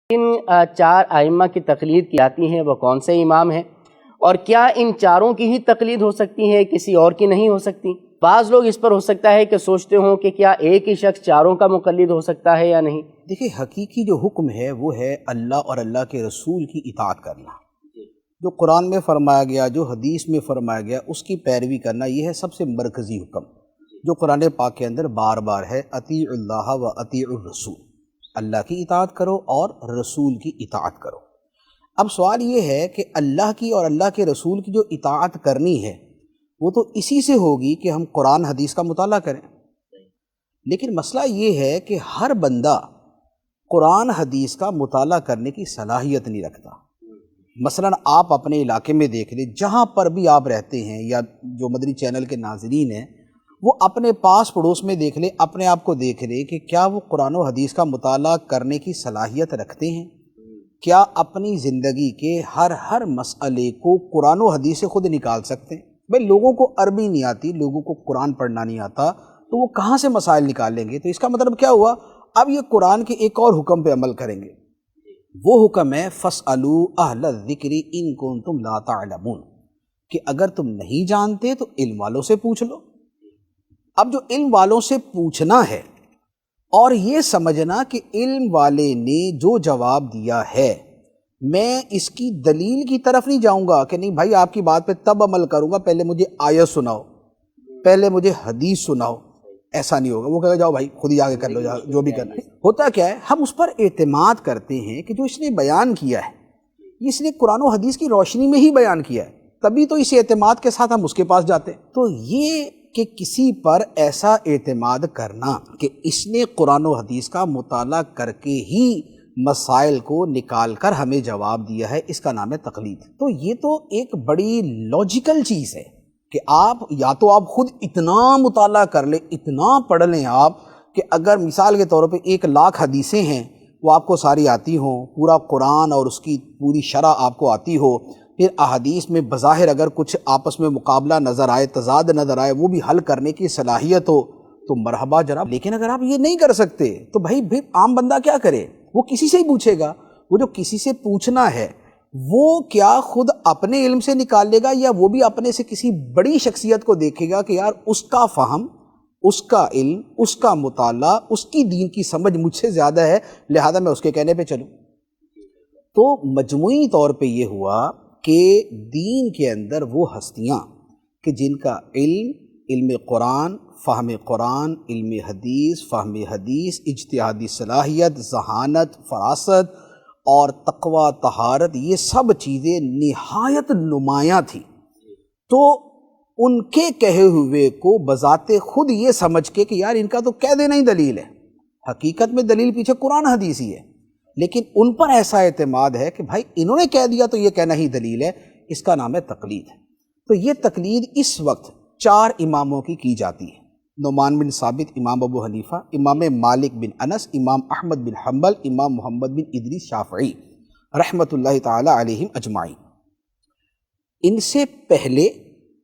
ان چار ائمہ کی تقلید کی جاتی ہیں وہ کون سے امام ہیں، اور کیا ان چاروں کی ہی تقلید ہو سکتی ہے، کسی اور کی نہیں ہو سکتی؟ بعض لوگ اس پر ہو سکتا ہے کہ سوچتے ہوں کہ کیا ایک ہی شخص چاروں کا مقلد ہو سکتا ہے یا نہیں۔ دیکھیں، حقیقی جو حکم ہے وہ ہے اللہ اور اللہ کے رسول کی اطاعت کرنا۔ جو قرآن میں فرمایا گیا، جو حدیث میں فرمایا گیا، اس کی پیروی کرنا، یہ ہے سب سے مرکزی حکم جو قرآن پاک کے اندر بار بار ہے، اطیعوا اللہ و اطیعوا الرسول، اللہ کی اطاعت کرو اور رسول کی اطاعت کرو۔ اب سوال یہ ہے کہ اللہ کی اور اللہ کے رسول کی جو اطاعت کرنی ہے وہ تو اسی سے ہوگی کہ ہم قرآن حدیث کا مطالعہ کریں، لیکن مسئلہ یہ ہے کہ ہر بندہ قرآن حدیث کا مطالعہ کرنے کی صلاحیت نہیں رکھتا۔ مثلا آپ اپنے علاقے میں دیکھ لیں، جہاں پر بھی آپ رہتے ہیں، یا جو مدنی چینل کے ناظرین ہیں وہ اپنے پاس پڑوس میں دیکھ لیں، اپنے آپ کو دیکھ لیں کہ کیا وہ قرآن و حدیث کا مطالعہ کرنے کی صلاحیت رکھتے ہیں؟ کیا اپنی زندگی کے ہر مسئلے کو قرآن و حدیث سے خود نکال سکتے ہیں؟ بھئی لوگوں کو عربی نہیں آتی، لوگوں کو قرآن پڑھنا نہیں آتا، تو وہ کہاں سے مسائل نکال لیں گے؟ تو اس کا مطلب کیا ہوا؟ اب یہ قرآن کے ایک اور حکم پہ عمل کریں گے، وہ حکم ہے فَاسْأَلُوا أَهْلَ الذِّكْرِ إِن كُنتُمْ لَا تَعْلَمُونَ، کہ اگر تم نہیں جانتے تو علم والوں سے پوچھ لو۔ اب جو علم والوں سے پوچھنا ہے اور یہ سمجھنا کہ علم والے نے جو جواب دیا ہے میں اس کی دلیل کی طرف نہیں جاؤں گا کہ نہیں بھائی آپ کی بات پہ تب عمل کروں گا، پہلے مجھے آیت سناؤ، پہلے مجھے حدیث سناؤ، ایسا نہیں ہوگا۔ وہ کہے گا جاؤ بھائی خود ہی آگے کر لو، جو بھی کرنا ہے۔ ہوتا کیا ہے، ہم اس پر اعتماد کرتے ہیں کہ جو اس نے بیان کیا ہے اس نے قرآن و حدیث کی روشنی میں ہی بیان کیا ہے، تبھی تو اس اعتماد کے ساتھ ہم اس کے پاس جاتے ہیں۔ تو یہ کہ کسی پر ایسا اعتماد کرنا کہ اس نے قرآن و حدیث کا مطالعہ کر کے ہی مسائل کو نکال کر ہمیں جواب دیا ہے، اس کا نام ہے تقلید۔ تو یہ تو ایک بڑی لاجیکل چیز ہے کہ آپ یا تو آپ خود اتنا مطالعہ کر لیں، اتنا پڑھ لیں آپ کہ اگر مثال کے طور پہ 1,00,000 حدیثیں ہیں وہ آپ کو ساری آتی ہوں، پورا قرآن اور اس کی پوری شرح آپ کو آتی ہو، پھر احادیث میں بظاہر اگر کچھ آپس میں مقابلہ نظر آئے، تضاد نظر آئے، وہ بھی حل کرنے کی صلاحیت ہو تو مرحبا جناب۔ لیکن اگر آپ یہ نہیں کر سکتے تو بھائی عام بندہ کیا کرے؟ وہ کسی سے ہی پوچھے گا۔ وہ جو کسی سے پوچھنا ہے وہ کیا خود اپنے علم سے نکال لے گا، یا وہ بھی اپنے سے کسی بڑی شخصیت کو دیکھے گا کہ یار اس کا فہم، اس کا علم، اس کا مطالعہ، اس کی دین کی سمجھ مجھ سے زیادہ ہے، لہذا میں اس کے کہنے پہ چلوں۔ تو مجموعی طور پہ یہ ہوا کہ دین کے اندر وہ ہستیاں کہ جن کا علم قرآن، فہم قرآن، علم حدیث، فہم حدیث، اجتہادی صلاحیت، ذہانت، فراست اور تقوی، طہارت، یہ سب چیزیں نہایت نمایاں تھیں، تو ان کے کہے ہوئے کو بذات خود یہ سمجھ کے کہ یار ان کا تو کہہ دینا ہی دلیل ہے، حقیقت میں دلیل پیچھے قرآن حدیث ہی ہے، لیکن ان پر ایسا اعتماد ہے کہ بھائی انہوں نے کہہ دیا تو یہ کہنا ہی دلیل ہے، اس کا نام ہے تقلید۔ تو یہ تقلید اس وقت 4 اماموں کی جاتی ہے: نعمان بن ثابت، امام ابو حنیفہ، امام مالک بن انس، امام احمد بن حنبل، امام محمد بن ادریس شافعی رحمۃ اللہ تعالی علیہم اجمعین۔ ان سے پہلے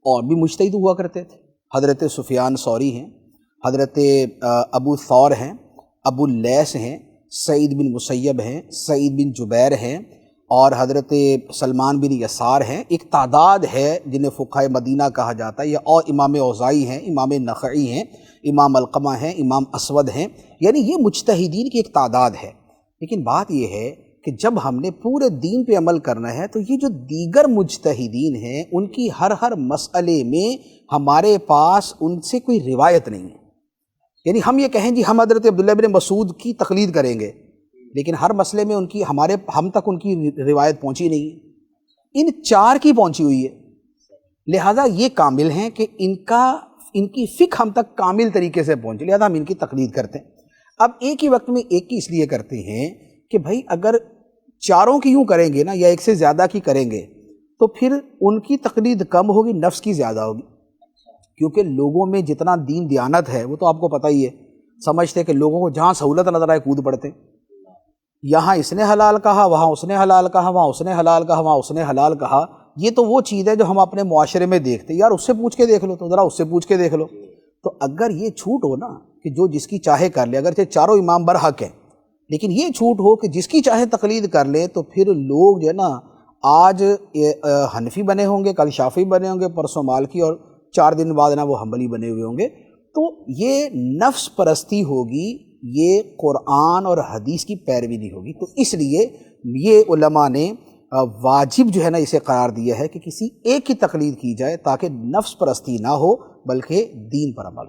اور بھی مجتہد ہوا کرتے تھے، حضرت سفیان ثوری ہیں، حضرت ابو ثور ہیں، ابو اللیث ہیں، سعید بن مسیب ہیں، سعید بن جبیر ہیں، اور حضرت سلمان بن یسار ہیں۔ ایک تعداد ہے جنہیں فقہائے مدینہ کہا جاتا ہے، یا اور امام اوزاعی ہیں، امام نخعی ہیں، امام علقمہ ہیں، امام اسود ہیں، یعنی یہ مجتہدین کی ایک تعداد ہے۔ لیکن بات یہ ہے کہ جب ہم نے پورے دین پہ عمل کرنا ہے تو یہ جو دیگر مجتہدین ہیں ان کی ہر مسئلے میں ہمارے پاس ان سے کوئی روایت نہیں ہے۔ یعنی ہم یہ کہیں جی ہم حضرت عبداللہ بن مسعود کی تقلید کریں گے، لیکن ہر مسئلے میں ہم تک ان کی روایت پہنچی نہیں ہے، ان 4 کی پہنچی ہوئی ہے، لہذا یہ کامل ہیں کہ ان کی فقہ ہم تک کامل طریقے سے پہنچے، لہذا ہم ان کی تقلید کرتے ہیں۔ اب ایک ہی وقت میں ایک کی اس لیے کرتے ہیں کہ بھائی اگر 4 کی یوں کریں گے نا، یا ایک سے زیادہ کی کریں گے تو پھر ان کی تقلید کم ہوگی، نفس کی زیادہ ہوگی، کیونکہ لوگوں میں جتنا دین دیانت ہے وہ تو آپ کو پتہ ہی ہے، سمجھتے کہ لوگوں کو جہاں سہولت نظر آئے کود پڑتے، یہاں اس نے حلال کہا، وہاں اس نے حلال کہا، وہاں اس نے حلال کہا، وہاں اس نے حلال کہا۔ یہ تو وہ چیز ہے جو ہم اپنے معاشرے میں دیکھتے ہیں، یار اس سے پوچھ کے دیکھ لو، تو ذرا اس سے پوچھ کے دیکھ لو۔ تو اگر یہ چھوٹ ہو نا کہ جو جس کی چاہے کر لے، اگرچہ 4 امام برحق ہیں، لیکن یہ چھوٹ ہو کہ جس کی چاہے تقلید کر لیں تو پھر لوگ جو ہے نا آج حنفی بنے ہوں گے، کل شافعی بنے ہوں گے، پرسوں مالکی، اور 4 دن بعد نا وہ حنبلی بنے ہوئے ہوں گے. تو یہ نفس پرستی ہوگی، یہ قرآن اور حدیث کی پیروی نہیں ہوگی. تو اس لیے یہ علماء نے واجب جو ہے نا اسے قرار دیا ہے کہ کسی ایک کی تقلید کی جائے تاکہ نفس پرستی نہ ہو بلکہ دین پر عمل.